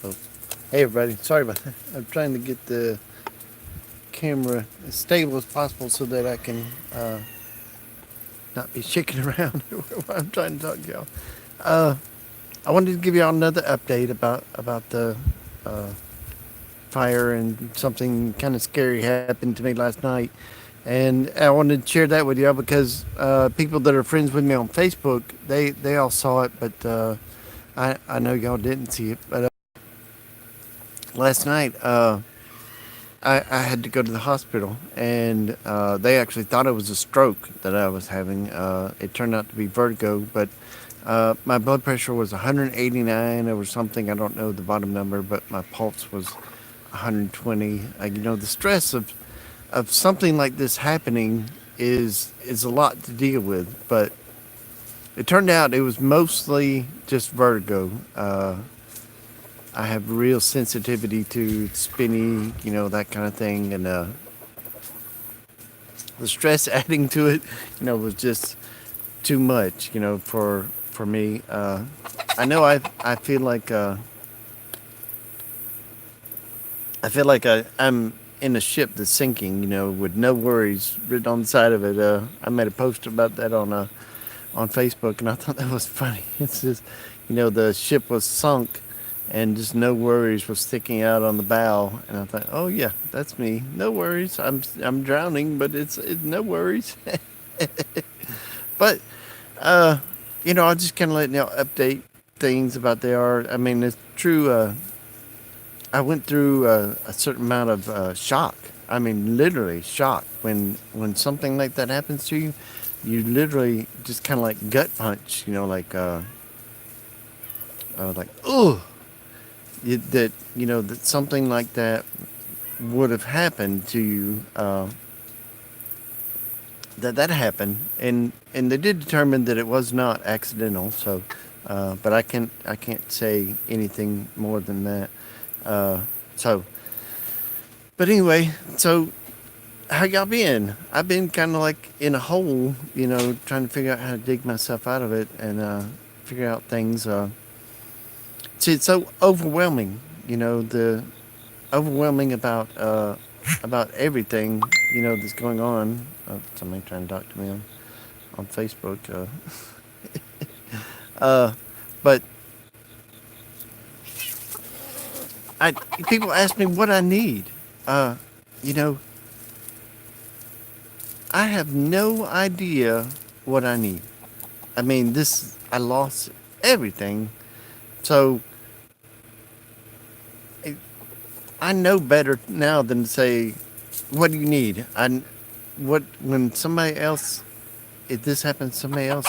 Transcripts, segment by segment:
Oh, hey everybody. Sorry about that. I'm trying to get the camera as stable as possible so that I can not be shaking around while I'm trying to talk to y'all. Uh, I wanted to give y'all another update about the uh, fire, and something kind of scary happened to me last night. And I wanted to share that with y'all because people that are friends with me on Facebook, they all saw it, but I know y'all didn't see it. But last night, I had to go to the hospital, and they actually thought it was a stroke that I was having. It turned out to be vertigo, but my blood pressure was 189 over something. I don't know the bottom number, but my pulse was 120. The stress of something like this happening is a lot to deal with, but it turned out it was mostly just vertigo. I have real sensitivity to spinny, that kind of thing, and the stress adding to it, was just too much, for me. I know I'm in a ship that's sinking, with no worries written on the side of it. I made a post about that on Facebook, and I thought that was funny. It's just, the ship was sunk, and just no worries was sticking out on the bow. And I thought, oh yeah, that's me. No worries. I'm drowning, but it's no worries. But uh, I'll just kind of let y'all update things about they are. I mean, it's true. I went through a certain amount of shock. I mean, literally shock when something like that happens to you. You literally just kind of like gut punch. Like oh, that something like that would have happened to you. That happened, and they did determine that it was not accidental. So, but I can't say anything more than that. Uh, so, but anyway, so how y'all been? I've been kind of like in a hole, trying to figure out how to dig myself out of it, and figure out things. It's so overwhelming, the overwhelming about everything, that's going on. Somebody trying to talk to me on Facebook. Uh, but I people ask me what I need. Uh, you know, I have no idea what I need. I mean, I lost everything, so I I know better now than to say, "What do you need?" When somebody else, if this happens to somebody else,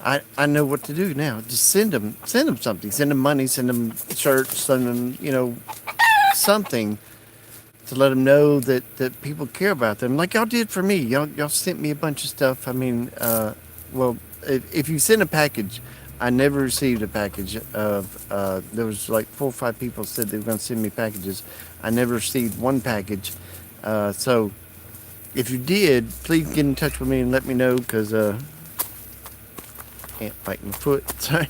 I know what to do now. Just send them something, send them money, send them shirts, send them something to let them know that people care about them, like y'all did for me. Y'all sent me a bunch of stuff. I mean, well, if you send a package, I never received a package of. There was like 4 or 5 people said they were going to send me packages. I never received one package. So if you did, please get in touch with me and let me know, because can't fight my foot. Sorry.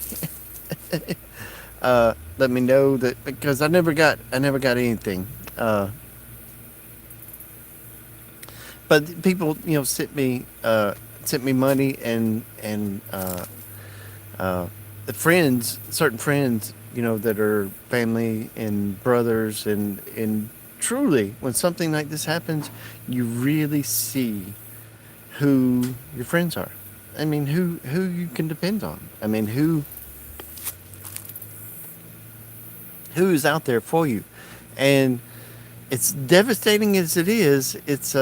Let me know that, because I never got anything. But people, sent me money, and the friends, certain friends, that are family and brothers, and truly, when something like this happens, you really see who your friends are. I mean, who you can depend on. I mean, who's out there for you, and it's devastating as it is. It's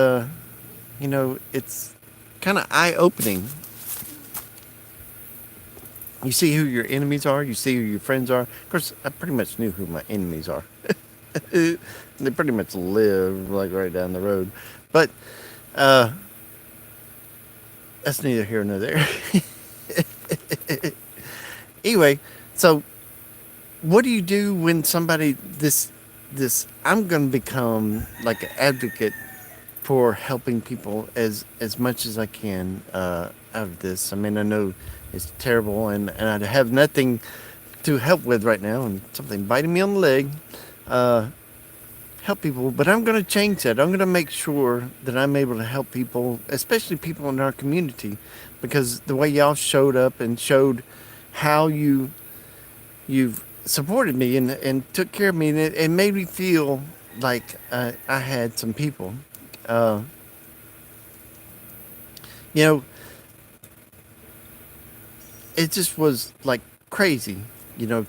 kind of eye opening. You see who your enemies are. You see who your friends are. Of course, I pretty much knew who my enemies are. They pretty much live like right down the road, but uh, that's neither here nor there. Anyway, so what do you do when somebody this I'm going to become like an advocate for helping people as much as I can out of this. I mean, I know it's terrible, and I have nothing to help with right now, and something biting me on the leg. Uh, Help people, but I'm going to change that. I'm going to make sure that I'm able to help people, especially people in our community, because the way y'all showed up and showed how you've supported me and took care of me, and it made me feel like I had some people. Uh, you know, it just was like crazy,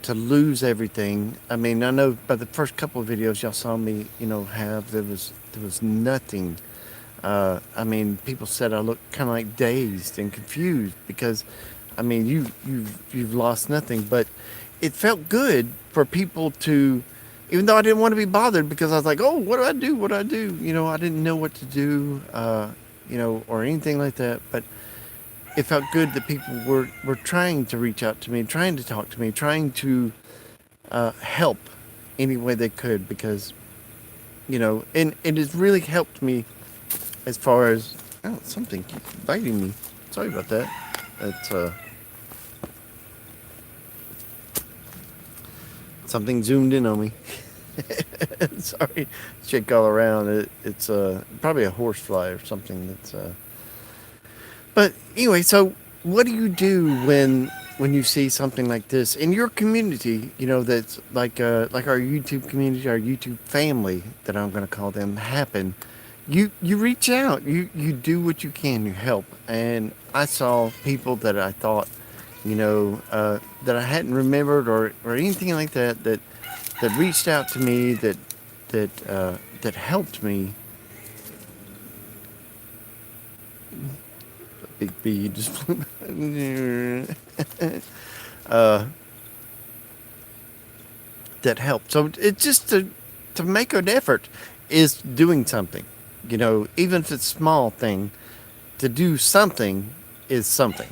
to lose everything. I mean, I know by the first couple of videos y'all saw me, have there was nothing. I mean, people said I looked kind of like dazed and confused because, I mean, you've lost nothing, but it felt good for people to, even though I didn't want to be bothered because I was like, oh, what do I do? What do I do? I didn't know what to do, or anything like that, but it felt good that people were trying to reach out to me, trying to talk to me, trying to help any way they could because, and it has really helped me as far as, oh, something keeps biting me. Sorry about that. It's something zoomed in on me. Sorry, shake all around. It's probably a horsefly or something. That's But anyway, so what do you do when you see something like this in your community? That's like our YouTube community, our YouTube family that I'm going to call them happen. You reach out. You do what you can. You help. And I saw people that I thought, that I hadn't remembered or anything like that reached out to me that helped me. Big B just flew by. That helped. So it's just to make an effort is doing something. Even if it's a small thing, to do something is something.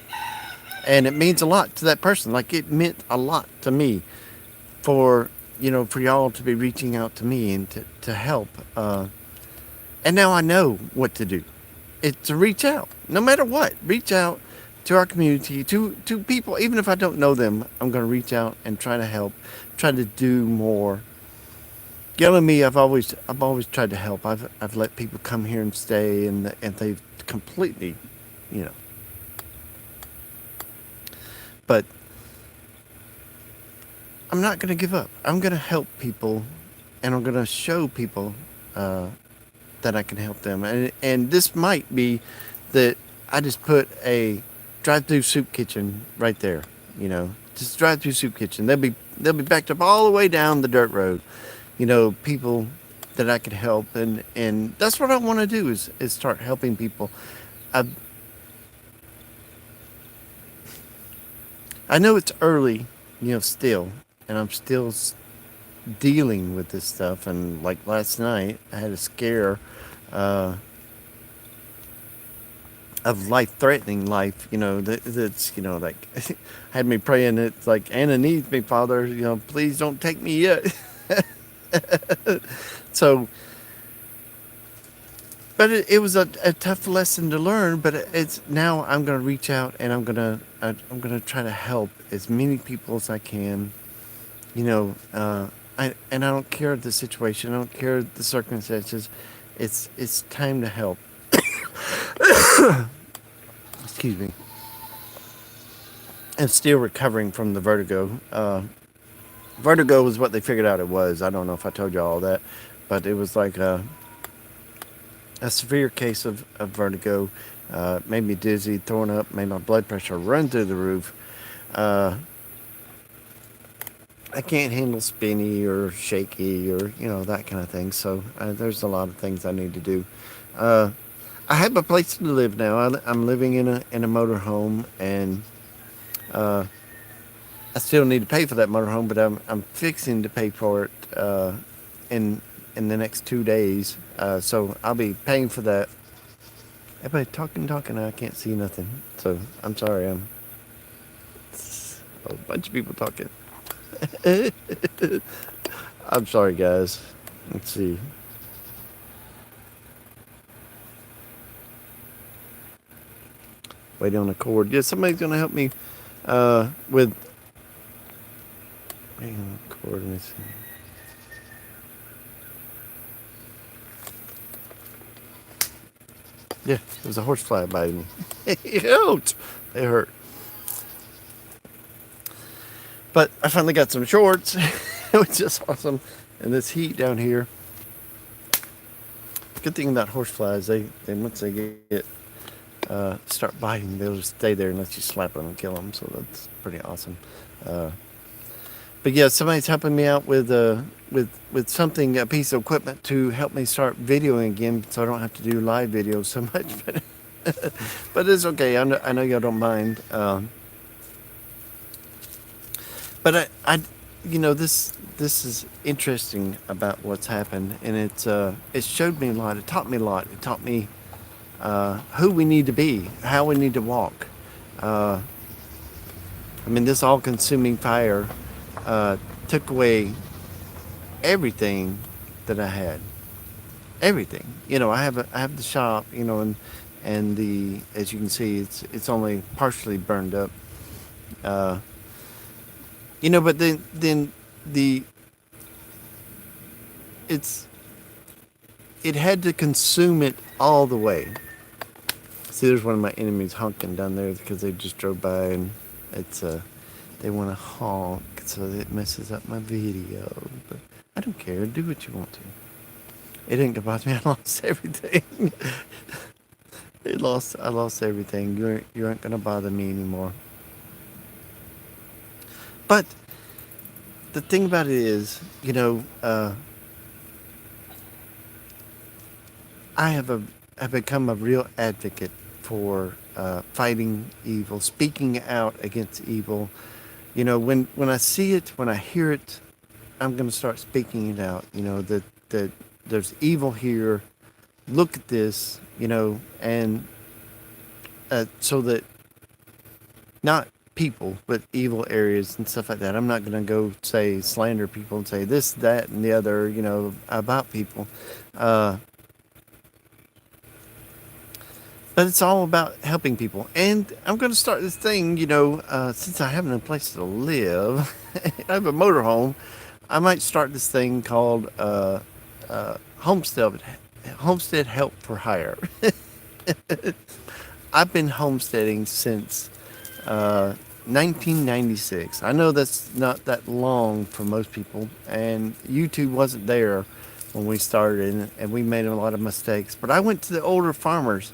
And it means a lot to that person. Like it meant a lot to me for, for y'all to be reaching out to me and to help. And now I know what to do. It's to reach out, no matter what. Reach out to our community, to people, even if I don't know them. I'm going to reach out and try to help, try to do more. Yelling me, I've always tried to help. I've let people come here and stay, and they've completely, you know. But I'm not going to give up. I'm going to help people, and I'm going to show people that I can help them. And this might be that I just put a drive-through soup kitchen right there. Just drive-through soup kitchen. They'll be backed up all the way down the dirt road. People that I could help, and that's what I want to do is start helping people. I know it's early, still, and I'm still dealing with this stuff. And like last night, I had a scare of life-threatening life. That's like had me praying. It's like, Anna needs me, Father. Please don't take me yet. So, but it was a tough lesson to learn. But it's now I'm going to reach out and I'm going to try to help as many people as I can. I don't care the situation. I don't care the circumstances. It's time to help. Excuse me. I'm still recovering from the vertigo. Vertigo was what they figured out it was. I don't know if I told you all that, but it was like a severe case of vertigo. Made me dizzy, throwing up, made my blood pressure run through the roof. I can't handle spinny or shaky or, that kind of thing. So there's a lot of things I need to do. I have a place to live now. I'm living in a motorhome, and I still need to pay for that motorhome, but I'm fixing to pay for it in the next 2 days. So I'll be paying for that. Everybody talking. I can't see nothing. So I'm sorry. It's a bunch of people talking. I'm sorry, guys. Let's see. Waiting on a cord. Yeah, somebody's gonna help me with Hang on, cord missing. Yeah, it was a horsefly biting me. Ouch! They hurt. But I finally got some shorts, which is awesome. And this heat down here. Good thing about horseflies, they once they get start biting, they'll just stay there unless you slap them and kill them. So that's pretty awesome. But yeah, somebody's helping me out with something, a piece of equipment to help me start videoing again, so I don't have to do live videos so much. But it's okay. I know y'all don't mind. But this is interesting about what's happened, and it showed me a lot. It taught me a lot. It taught me who we need to be, how we need to walk. This all-consuming fire took away everything that I had. Everything. I have the shop, and the, as you can see, it's only partially burned up. But then it had to consume it all the way. See, there's one of my enemies honking down there because they just drove by, and they want to honk, so it messes up my video. But I don't care. Do what you want to. It didn't go bother me. I lost everything. I lost everything. You aren't gonna bother me anymore. But the thing about it is, I have become a real advocate for fighting evil, speaking out against evil. When I see it, when I hear it, I'm going to start speaking it out. That there's evil here. Look at this, and so that not people, but evil areas and stuff like that. I'm not going to go say slander people and say this, that, and the other, about people. But it's all about helping people. And I'm going to start this thing, since I have no place to live, I have a motorhome, I might start this thing called Homestead Help for Hire. I've been homesteading since 1996. I know that's not that long for most people, and YouTube wasn't there when we started, and we made a lot of mistakes. But I went to the older farmers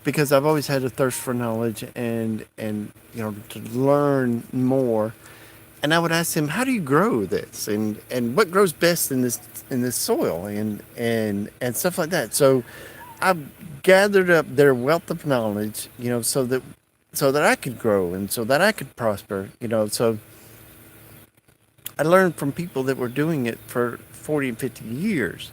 because I've always had a thirst for knowledge and to learn more. And I would ask them, how do you grow this, and what grows best in this soil, and stuff like that. So I've gathered up their wealth of knowledge, so that I could grow and so that I could prosper, So I learned from people that were doing it for 40 and 50 years,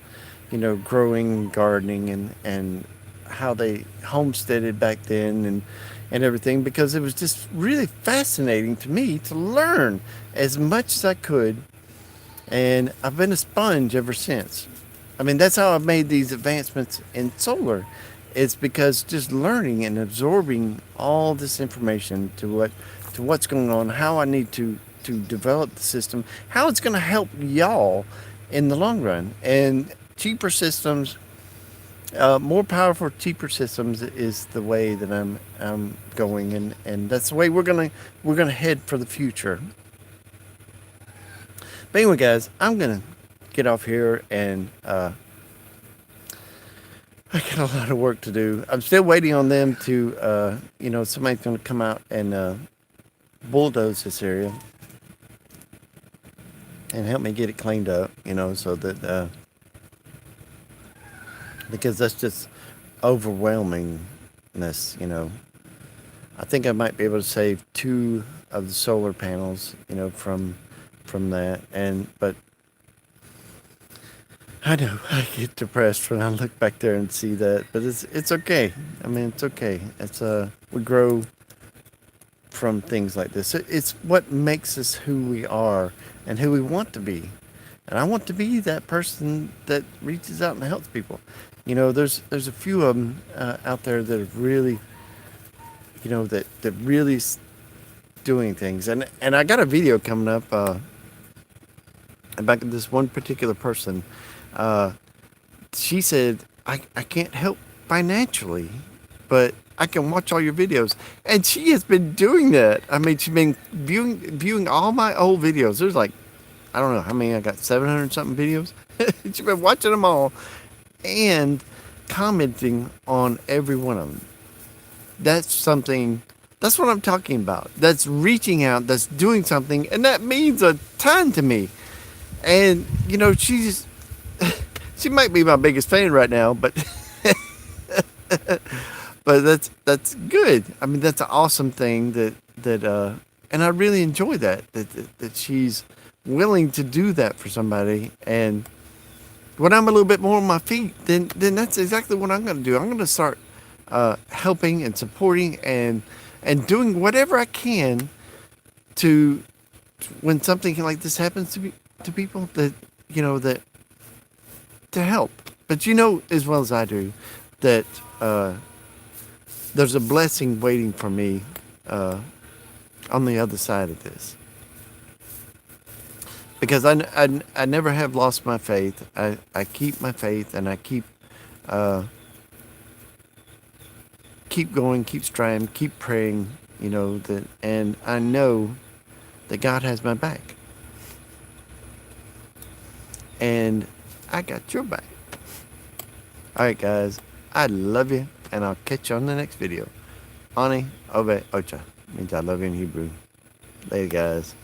growing, gardening, and how they homesteaded back then, and everything, because it was just really fascinating to me to learn as much as I could. And I've been a sponge ever since. That's how I've made these advancements in solar. It's because just learning and absorbing all this information to what's going on, how I need to develop the system, how it's going to help y'all in the long run. And cheaper systems, more powerful, cheaper systems is the way that I'm going, and that's the way we're gonna head for the future. But anyway, guys, I'm gonna get off here, and I got a lot of work to do. I'm still waiting on them to, somebody's gonna come out and bulldoze this area and help me get it cleaned up, so that. Because that's just overwhelmingness, I think I might be able to save 2 of the solar panels, from that. But I know I get depressed when I look back there and see that. But it's okay. It's okay. We grow from things like this. It's what makes us who we are and who we want to be. And I want to be that person that reaches out and helps people. There's a few of them out there that are really, that really doing things. And I got a video coming up about this one particular person. Uh, she said, I can't help financially, but I can watch all your videos. And she has been doing that. I mean, she's been viewing all my old videos. There's like, I don't know how many I got, 700 something videos. She's been watching them all and commenting on every one of them. That's something, that's what I'm talking about. That's reaching out, that's doing something, and that means a ton to me. And, you know, she might be my biggest fan right now, but but that's good. I mean, that's an awesome thing and I really enjoy that she's willing to do that for somebody. And when I'm a little bit more on my feet, then that's exactly what I'm going to do. I'm going to start helping and supporting and doing whatever I can to when something like this happens to people that that to help. But you know as well as I do that there's a blessing waiting for me on the other side of this. Because I never have lost my faith. I keep my faith and I uh, keep going, keep striving, keep praying, and I know that God has my back. And I got your back. Alright guys, I love you and I'll catch you on the next video. Ani Ove Ocha means I love you in Hebrew. Later guys.